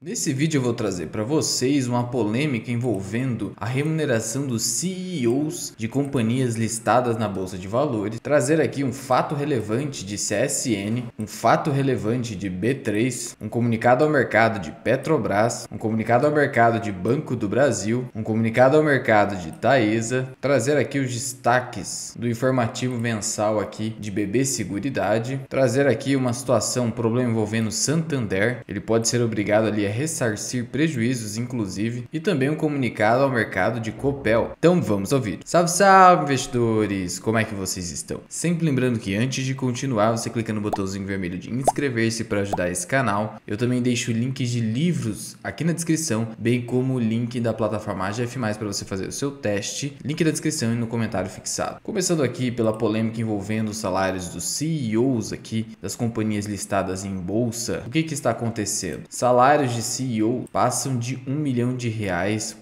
Nesse vídeo eu vou trazer para vocês uma polêmica envolvendo a remuneração dos CEOs de companhias listadas na Bolsa de Valores, trazer aqui um fato relevante de CSN, um fato relevante de B3, um comunicado ao mercado de Petrobras, um comunicado ao mercado de Banco do Brasil, um comunicado ao mercado de Taesa, trazer aqui os destaques do informativo mensal aqui de BB Seguridade, trazer aqui uma situação, um problema envolvendo Santander, ele pode ser obrigado ali ressarcir prejuízos, inclusive, e também um comunicado ao mercado de Copel. Então vamos ouvir. Salve, salve, investidores! Como é que vocês estão? Sempre lembrando que antes de continuar, você clica no botãozinho vermelho de inscrever-se para ajudar esse canal. Eu também deixo links de livros aqui na descrição, bem como o link da plataforma AGF+, para você fazer o seu teste. Link na descrição e no comentário fixado. Começando aqui pela polêmica envolvendo os salários dos CEOs aqui das companhias listadas em bolsa. O que está acontecendo? Salários de CEO passam de R$1 milhão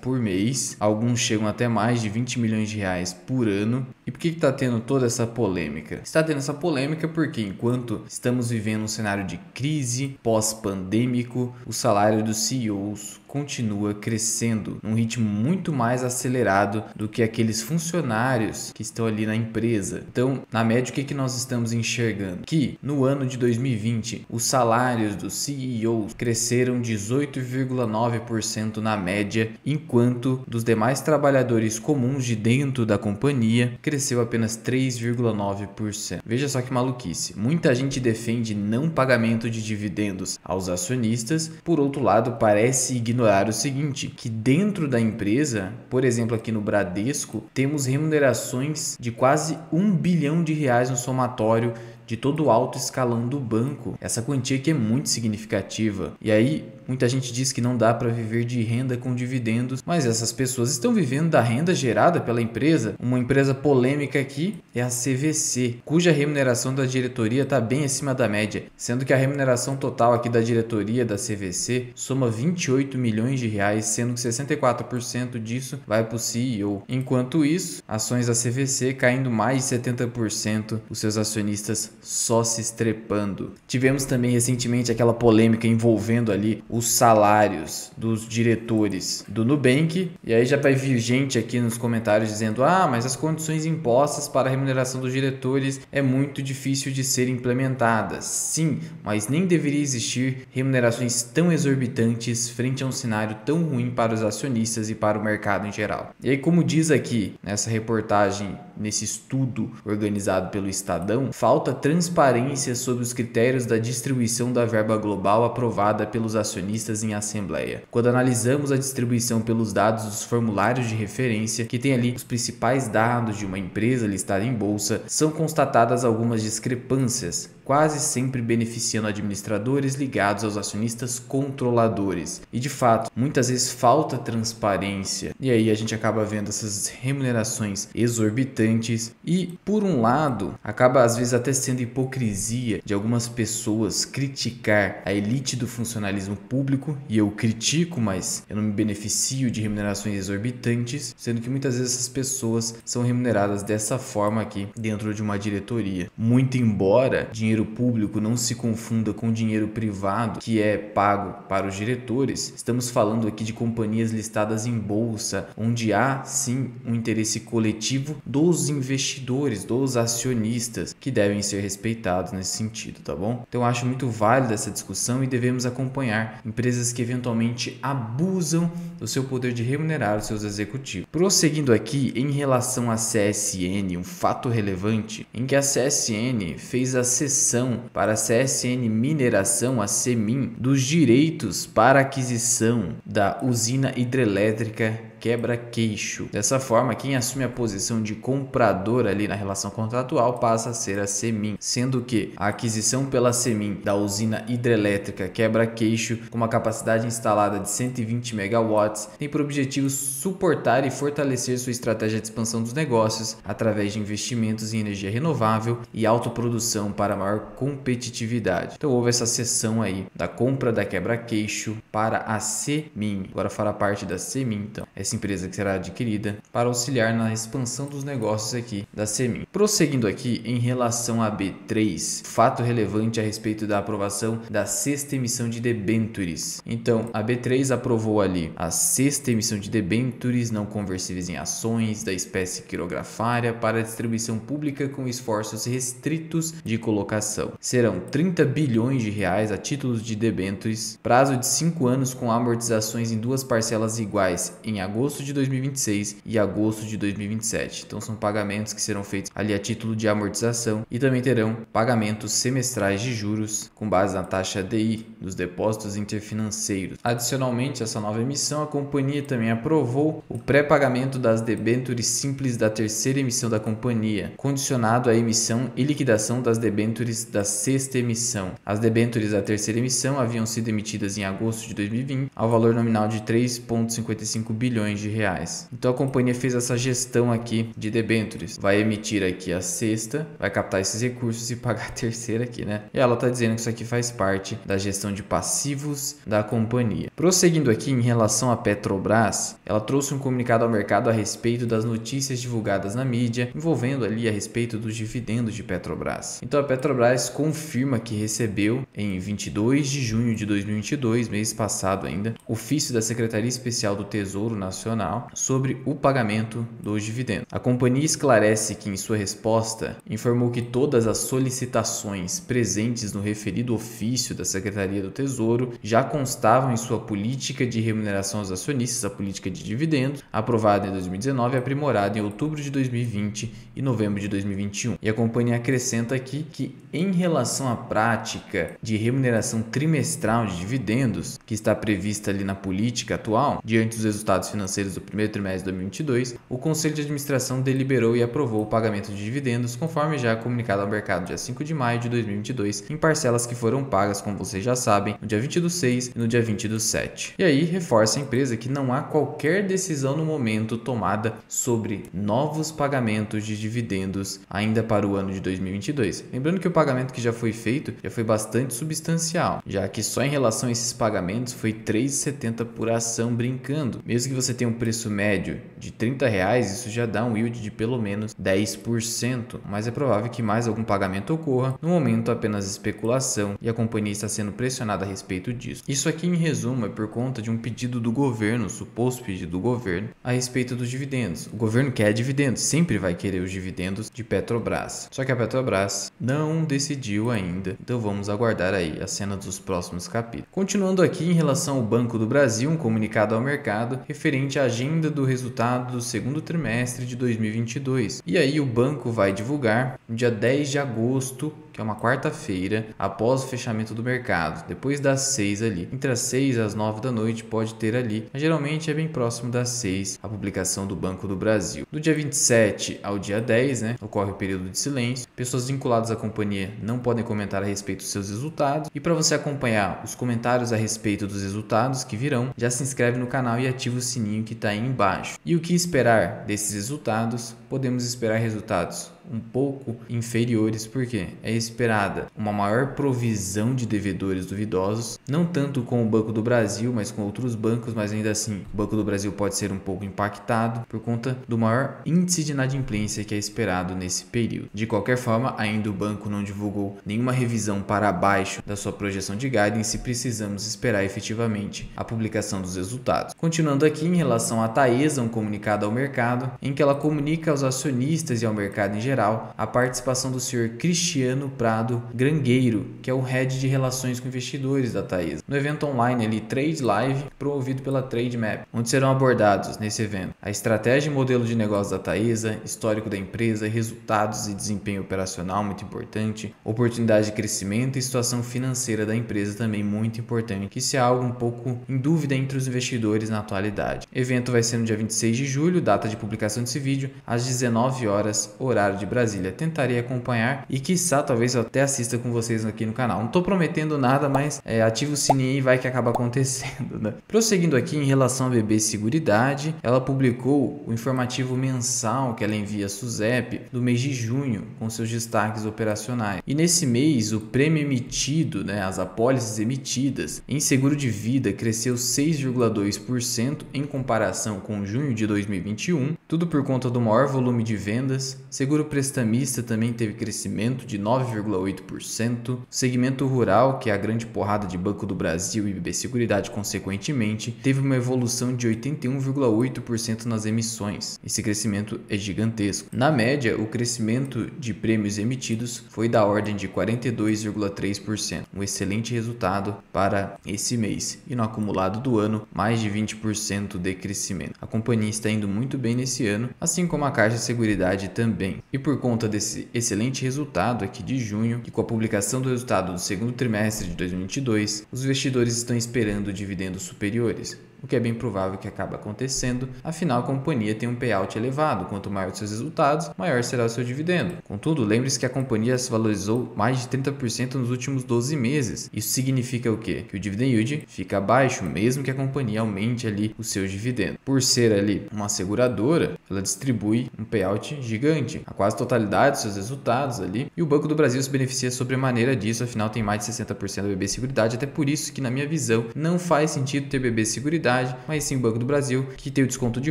por mês, alguns chegam até mais de 20 milhões de reais por ano. E por que está tendo toda essa polêmica? Está tendo essa polêmica porque enquanto estamos vivendo um cenário de crise pós-pandêmico, o salário dos CEOs continua crescendo num ritmo muito mais acelerado do que aqueles funcionários que estão ali na empresa. Então, na média, o que nós estamos enxergando? Que no ano de 2020, os salários dos CEOs cresceram 18,9% na média, enquanto dos demais trabalhadores comuns de dentro da companhia cresceu apenas 3,9%. Veja só que maluquice. Muita gente defende não pagamento de dividendos aos acionistas, por outro lado, parece ignorar o seguinte, que dentro da empresa, por exemplo aqui no Bradesco, temos remunerações de quase R$1 bilhão no somatório de todo o alto escalão do banco. Essa quantia aqui é muito significativa. E aí, muita gente diz que não dá para viver de renda com dividendos, mas essas pessoas estão vivendo da renda gerada pela empresa. Uma empresa polêmica aqui é a CVC, cuja remuneração da diretoria está bem acima da média, sendo que a remuneração total aqui da diretoria da CVC soma R$28 milhões, sendo que 64% disso vai para o CEO. Enquanto isso, ações da CVC caindo mais de 70%, os seus acionistas só se estrepando. Tivemos também recentemente aquela polêmica envolvendo ali os salários dos diretores do Nubank, e aí já vai vir gente aqui nos comentários dizendo: mas as condições impostas para a remuneração dos diretores é muito difícil de ser implementadas. Sim, mas nem deveria existir remunerações tão exorbitantes frente a um cenário tão ruim para os acionistas e para o mercado em geral. E aí, como diz aqui nessa reportagem, nesse estudo organizado pelo Estadão, falta transparência sobre os critérios da distribuição da verba global aprovada pelos acionistas em assembleia. Quando analisamos a distribuição pelos dados dos formulários de referência, que tem ali os principais dados de uma empresa listada em bolsa, são constatadas algumas discrepâncias, quase sempre beneficiando administradores ligados aos acionistas controladores. E de fato, muitas vezes falta transparência. E aí a gente acaba vendo essas remunerações exorbitantes e, por um lado, acaba às vezes até sendo hipocrisia de algumas pessoas criticar a elite do funcionalismo público, e eu critico, mas eu não me beneficio de remunerações exorbitantes, sendo que muitas vezes essas pessoas são remuneradas dessa forma aqui dentro de uma diretoria. Muito embora dinheiro público não se confunda com dinheiro privado que é pago para os diretores, estamos falando aqui de companhias listadas em bolsa, onde há sim um interesse coletivo dos investidores, dos acionistas, que devem ser respeitados nesse sentido, tá bom? Então eu acho muito válida essa discussão e devemos acompanhar empresas que eventualmente abusam do seu poder de remunerar os seus executivos. Prosseguindo aqui, em relação à CSN, um fato relevante em que a CSN fez a cessão para a CSN Mineração, a CEMIN, dos direitos para aquisição da usina hidrelétrica Quebra-Queixo. Dessa forma, quem assume a posição de comprador ali na relação contratual passa a ser a CEMIN, sendo que a aquisição pela CEMIN da usina hidrelétrica Quebra-Queixo, com uma capacidade instalada de 120 megawatts, tem por objetivo suportar e fortalecer sua estratégia de expansão dos negócios através de investimentos em energia renovável e autoprodução para maior competitividade. Então houve essa cessão aí da compra da Quebra-Queixo para a CEMIN. Agora fará parte da CEMIN, então. Essa essa empresa que será adquirida para auxiliar na expansão dos negócios aqui da Semin. Prosseguindo aqui em relação à B3, fato relevante a respeito da aprovação da sexta emissão de debêntures. Então, a B3 aprovou ali a sexta emissão de debêntures não conversíveis em ações da espécie quirografária para distribuição pública com esforços restritos de colocação. Serão 30 bilhões de reais a títulos de debêntures, prazo de 5 anos com amortizações em duas parcelas iguais em agosto de 2026 e agosto de 2027. Então são pagamentos que serão feitos ali a título de amortização e também terão pagamentos semestrais de juros com base na taxa DI dos depósitos interfinanceiros. Adicionalmente a essa nova emissão, a companhia também aprovou o pré-pagamento das debêntures simples da terceira emissão da companhia, condicionado à emissão e liquidação das debêntures da sexta emissão. As debêntures da terceira emissão haviam sido emitidas em agosto de 2020 ao valor nominal de 3,55 bilhões de reais. Então a companhia fez essa gestão aqui de debêntures, vai emitir aqui a sexta, vai captar esses recursos e pagar a terceira aqui, né? E ela está dizendo que isso aqui faz parte da gestão de passivos da companhia. Prosseguindo aqui em relação à Petrobras, ela trouxe um comunicado ao mercado a respeito das notícias divulgadas na mídia envolvendo ali a respeito dos dividendos de Petrobras. Então a Petrobras confirma que recebeu em 22 de junho de 2022, mês passado ainda, ofício da Secretaria Especial do Tesouro Nacional sobre o pagamento dos dividendos. A companhia esclarece que em sua resposta informou que todas as solicitações presentes no referido ofício da Secretaria do Tesouro já constavam em sua política de remuneração aos acionistas, a política de dividendos, aprovada em 2019 e aprimorada em outubro de 2020 e novembro de 2021. E a companhia acrescenta aqui que em relação à prática de remuneração trimestral de dividendos, que está prevista ali na política atual, diante dos resultados financeiros do primeiro trimestre de 2022, o Conselho de Administração deliberou e aprovou o pagamento de dividendos, conforme já comunicado ao mercado dia 5 de maio de 2022, em parcelas que foram pagas, como vocês já sabem, no dia 20 do 6 e no dia 20 do 7. E aí reforça a empresa que não há qualquer decisão no momento tomada sobre novos pagamentos de dividendos ainda para o ano de 2022. Lembrando que o pagamento que já foi feito já foi bastante substancial, já que só em relação a esses pagamentos foi R$ 3,70 por ação brincando. Mesmo que você tenha um preço médio de R$30, isso já dá um yield de pelo menos 10%, mas é provável que mais algum pagamento ocorra. No momento apenas especulação e a companhia está sendo pressionada a respeito disso. Isso aqui em resumo é por conta de um pedido do governo, suposto pedido do governo, a respeito dos dividendos. O governo quer dividendos, sempre vai querer os dividendos de Petrobras. Só que a Petrobras não decidiu ainda, então vamos aguardar aí a cena dos próximos capítulos. Continuando aqui em relação ao Banco do Brasil, um comunicado ao mercado referente à agenda do resultado do segundo trimestre de 2022. E aí o banco vai divulgar no dia 10 de agosto, que é uma quarta-feira, após o fechamento do mercado, depois das 6 ali. Entre as 6 e as 9 da noite pode ter ali, mas geralmente é bem próximo das 6, a publicação do Banco do Brasil. Do dia 27 ao dia 10, né, ocorre o período de silêncio. Pessoas vinculadas à companhia não podem comentar a respeito dos seus resultados. E para você acompanhar os comentários a respeito dos resultados que virão, já se inscreve no canal e ativa o sininho que está aí embaixo. E o que esperar desses resultados? Podemos esperar resultados um pouco inferiores, porque é esperada uma maior provisão de devedores duvidosos, não tanto com o Banco do Brasil, mas com outros bancos, mas ainda assim o Banco do Brasil pode ser um pouco impactado por conta do maior índice de inadimplência que é esperado nesse período. De qualquer forma, ainda o banco não divulgou nenhuma revisão para baixo da sua projeção de guidance e precisamos esperar efetivamente a publicação dos resultados. Continuando aqui em relação à Taesa, um comunicado ao mercado, em que ela comunica aos acionistas e ao mercado em geral a participação do senhor Cristiano Prado Grangueiro, que é o head de relações com investidores da Taesa, no evento online ali, Trade Live, promovido pela Trademap, onde serão abordados nesse evento a estratégia e modelo de negócio da Taesa, histórico da empresa, resultados e desempenho operacional muito importante, oportunidade de crescimento e situação financeira da empresa também muito importante, que isso é algo um pouco em dúvida entre os investidores na atualidade. O evento vai ser no dia 26 de julho, data de publicação desse vídeo, às 19 horas, horário de de Brasília, tentarei acompanhar e quiçá talvez eu até assista com vocês aqui no canal. Não tô prometendo nada, mas ativa o sininho e vai que acaba acontecendo, né? Prosseguindo aqui em relação à BB Seguridade, ela publicou o informativo mensal que ela envia à SUSEP do mês de junho com seus destaques operacionais. E nesse mês o prêmio emitido, né, as apólices emitidas em seguro de vida cresceu 6,2% em comparação com junho de 2021, tudo por conta do maior volume de vendas. Seguro prestamista também teve crescimento de 9,8%. Segmento rural, que é a grande porrada de Banco do Brasil e BB Seguridade consequentemente, teve uma evolução de 81,8% nas emissões. Esse crescimento é gigantesco. Na média, o crescimento de prêmios emitidos foi da ordem de 42,3%, um excelente resultado para esse mês. E no acumulado do ano, mais de 20% de crescimento. A companhia está indo muito bem nesse ano, assim como a Caixa Seguridade também. E por conta desse excelente resultado aqui de junho, e com a publicação do resultado do segundo trimestre de 2022, os investidores estão esperando dividendos superiores, o que é bem provável que acabe acontecendo, afinal a companhia tem um payout elevado, quanto maior os seus resultados, maior será o seu dividendo. Contudo, lembre-se que a companhia se valorizou mais de 30% nos últimos 12 meses. Isso significa o quê? Que o dividend yield fica baixo, mesmo que a companhia aumente ali o seu dividendo. Por ser ali uma seguradora, ela distribui um payout gigante, a quase totalidade dos seus resultados ali, e o Banco do Brasil se beneficia sobremaneira disso, afinal tem mais de 60% da BB Seguridade, até por isso que na minha visão não faz sentido ter BB Seguridade, mas sim o Banco do Brasil, que tem o desconto de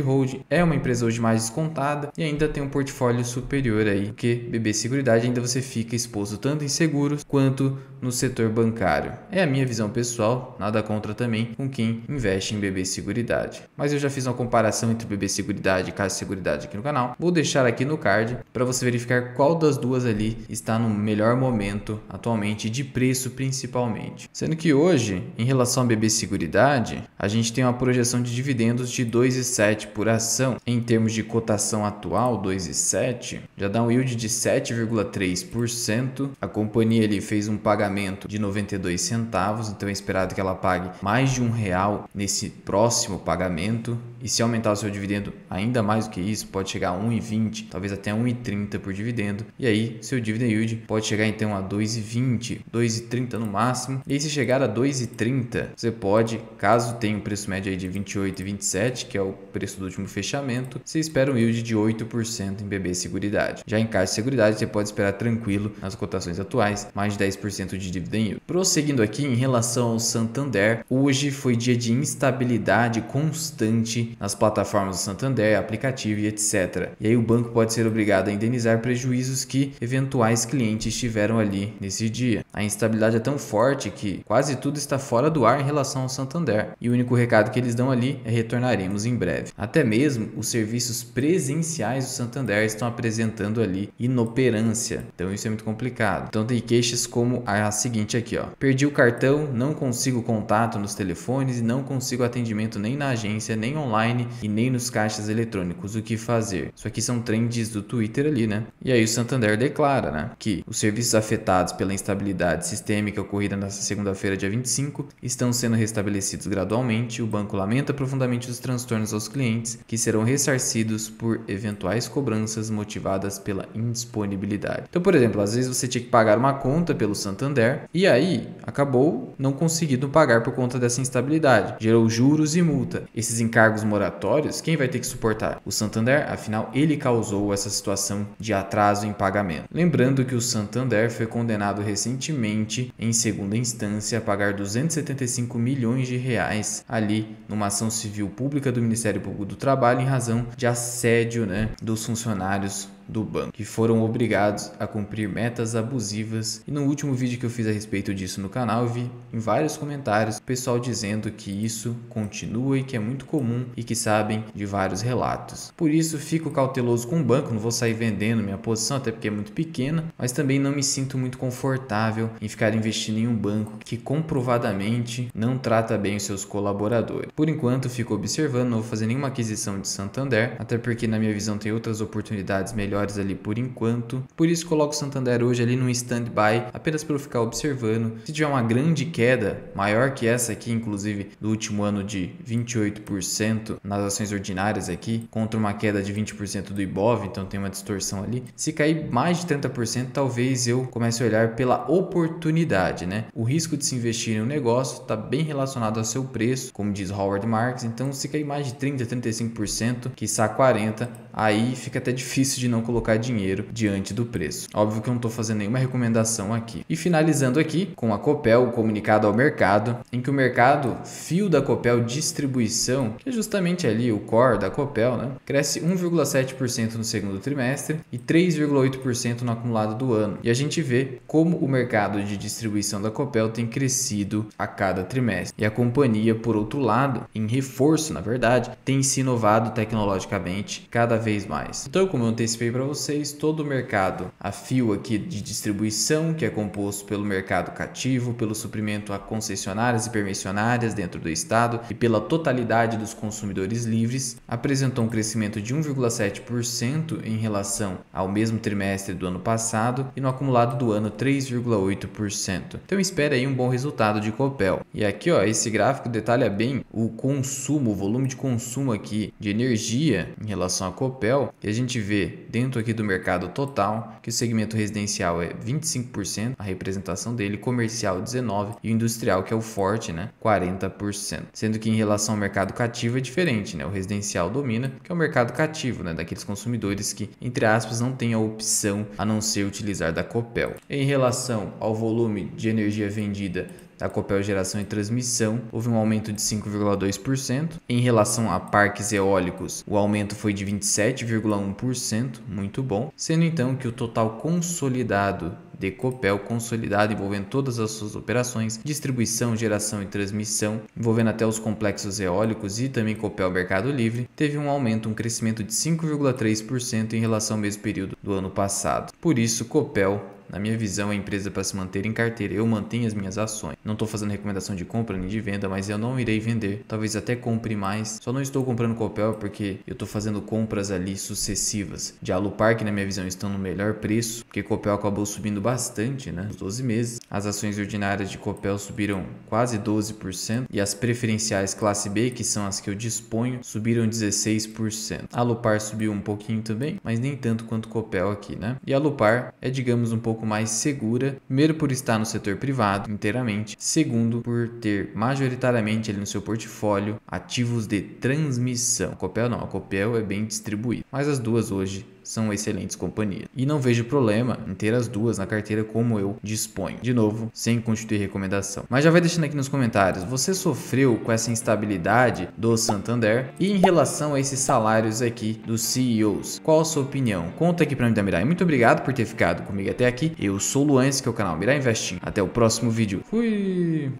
holding, é uma empresa hoje mais descontada e ainda tem um portfólio superior aí, porque BB Seguridade ainda você fica exposto tanto em seguros quanto no setor bancário. É a minha visão pessoal, nada contra também com quem investe em BB Seguridade. Mas eu já fiz uma comparação entre BB Seguridade e Caixa Seguridade aqui no canal. Vou deixar aqui no card para você verificar qual das duas ali está no melhor momento atualmente, de preço principalmente. Sendo que hoje, em relação a BB Seguridade, a gente tem uma projeção de dividendos de 2,7 por ação. Em termos de cotação atual, 2,7 já dá um yield de 7,3%. A companhia ali fez um pagamento de 92 centavos, então é esperado que ela pague mais de R$1 nesse próximo pagamento. E se aumentar o seu dividendo ainda mais do que isso, pode chegar a 1,20, talvez até 1,30 por dividendo. E aí, seu dividend yield pode chegar então a 2,20, 2,30 no máximo. E aí, se chegar a 2,30, você pode, caso tenha um preço médio aí de 28,27, que é o preço do último fechamento, você espera um yield de 8% em BB Seguridade. Já em Caixa Seguridade, você pode esperar tranquilo nas cotações atuais, mais de 10% de dividend yield. Prosseguindo aqui em relação ao Santander, hoje foi dia de instabilidade constante nas plataformas do Santander, aplicativo e etc. E aí o banco pode ser obrigado a indenizar prejuízos que eventuais clientes tiveram ali nesse dia. A instabilidade é tão forte que quase tudo está fora do ar em relação ao Santander. E o único recado que eles dão ali é: retornaremos em breve. Até mesmo os serviços presenciais do Santander estão apresentando ali inoperância. Então isso é muito complicado. Então tem queixas como a seguinte aqui, ó: perdi o cartão, não consigo contato nos telefones e não consigo atendimento nem na agência, nem online e nem nos caixas eletrônicos. O que fazer? Isso aqui são trends do Twitter ali, né? E aí o Santander declara, né, que os serviços afetados pela instabilidade sistêmica ocorrida nesta segunda-feira, dia 25, estão sendo restabelecidos gradualmente. O banco lamenta profundamente os transtornos aos clientes, que serão ressarcidos por eventuais cobranças motivadas pela indisponibilidade. Então, por exemplo, às vezes você tinha que pagar uma conta pelo Santander e aí acabou não conseguindo pagar por conta dessa instabilidade. Gerou juros e multa. Esses encargos moratórios, quem vai ter que suportar? O Santander, afinal ele causou essa situação de atraso em pagamento. Lembrando que o Santander foi condenado recentemente em segunda instância a pagar 275 milhões de reais ali numa ação civil pública do Ministério Público do Trabalho em razão de assédio, né, dos funcionários do banco, que foram obrigados a cumprir metas abusivas. E no último vídeo que eu fiz a respeito disso no canal, eu vi em vários comentários o pessoal dizendo que isso continua e que é muito comum e que sabem de vários relatos. Por isso fico cauteloso com o banco, não vou sair vendendo minha posição, até porque é muito pequena, mas também não me sinto muito confortável em ficar investindo em um banco que comprovadamente não trata bem os seus colaboradores. Por enquanto fico observando, não vou fazer nenhuma aquisição de Santander, até porque na minha visão tem outras oportunidades melhores melhores ali por enquanto. Por isso coloco o Santander hoje ali no stand-by, apenas para eu ficar observando. Se tiver uma grande queda, maior que essa aqui, inclusive do último ano de 28% nas ações ordinárias aqui, contra uma queda de 20% do Ibov, então tem uma distorção ali. Se cair mais de 30%, talvez eu comece a olhar pela oportunidade, né? O risco de se investir em um negócio está bem relacionado ao seu preço, como diz Howard Marks. Então, se cair mais de 30%, 35%, quiçá 40%, aí fica até difícil de não colocar dinheiro diante do preço. Óbvio que eu não estou fazendo nenhuma recomendação aqui. E finalizando aqui com a Copel, o comunicado ao mercado, em que o mercado fio da Copel Distribuição, que é justamente ali o core da Copel, né, cresce 1,7% no segundo trimestre e 3,8% no acumulado do ano. E a gente vê como o mercado de distribuição da Copel tem crescido a cada trimestre. E a companhia, por outro lado, em reforço, na verdade, tem se inovado tecnologicamente cada vez mais. Então, como eu antecipei para vocês, todo o mercado a fio aqui de distribuição, que é composto pelo mercado cativo, pelo suprimento a concessionárias e permissionárias dentro do estado e pela totalidade dos consumidores livres, apresentou um crescimento de 1,7% em relação ao mesmo trimestre do ano passado e no acumulado do ano 3,8%. Então espere aí um bom resultado de Copel. E aqui, ó, esse gráfico detalha bem o consumo, o volume de consumo aqui de energia em relação a Copel, e a gente vê dentro aqui do mercado total que o segmento residencial é 25%, a representação dele, comercial 19% e o industrial, que é o forte, né, 40%. Sendo que em relação ao mercado cativo é diferente, né? O residencial domina, que é o mercado cativo, né, daqueles consumidores que, entre aspas, não tem a opção a não ser utilizar da Copel. Em relação ao volume de energia vendida da Copel Geração e Transmissão, houve um aumento de 5,2%. Em relação a parques eólicos, o aumento foi de 27,1%, muito bom. Sendo então que o total consolidado de Copel, consolidado envolvendo todas as suas operações, distribuição, geração e transmissão, envolvendo até os complexos eólicos e também Copel Mercado Livre, teve um aumento, um crescimento de 5,3% em relação ao mesmo período do ano passado. Por isso, Copel, na minha visão, é a empresa para se manter em carteira. Eu mantenho as minhas ações. Não estou fazendo recomendação de compra nem de venda, mas eu não irei vender. Talvez até compre mais. Só não estou comprando Copel porque eu estou fazendo compras ali sucessivas. De Alupar, que na minha visão estão no melhor preço, porque Copel acabou subindo bastante, né? Nos 12 meses. As ações ordinárias de Copel subiram quase 12% e as preferenciais classe B, que são as que eu disponho, subiram 16%. A Alupar subiu um pouquinho também, mas nem tanto quanto Copel aqui, né? E a Alupar é, digamos, um pouco mais segura, primeiro por estar no setor privado inteiramente, segundo por ter majoritariamente ali no seu portfólio ativos de transmissão. A Copel não, a Copel é bem distribuída, mas as duas hoje são excelentes companhias. E não vejo problema em ter as duas na carteira como eu disponho. De novo, sem constituir recomendação. Mas já vai deixando aqui nos comentários, você sofreu com essa instabilidade do Santander? E em relação a esses salários aqui dos CEOs, qual a sua opinião? Conta aqui pra mim da Mirai. Muito obrigado por ter ficado comigo até aqui. Eu sou o Luan, esse que é o canal Mirai Investing. Até o próximo vídeo. Fui!